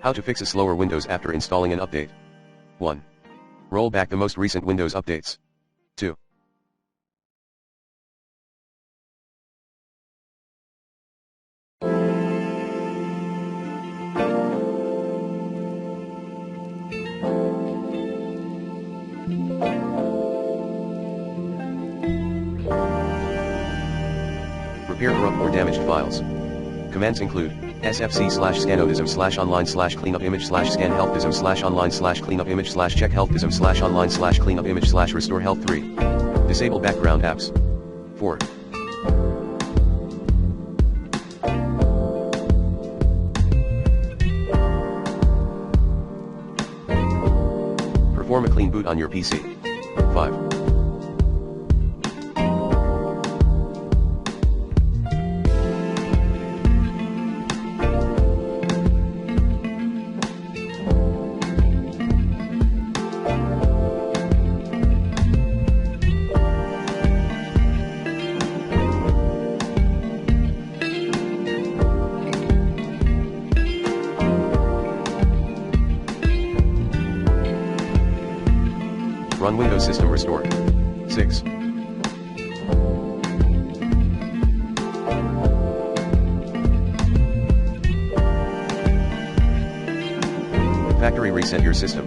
How to fix a slower Windows after installing an update. 1. Roll back the most recent Windows updates. 2. Repair corrupt or damaged files. Commands include sfc/scanodism/online/cleanup image/scan helpdism/online/cleanup image/check helpdism/online/cleanup image/restore health. 3. Disable background apps. 4. Perform a clean boot on your PC. 5. Run Windows System Restore. 6. Factory reset your system.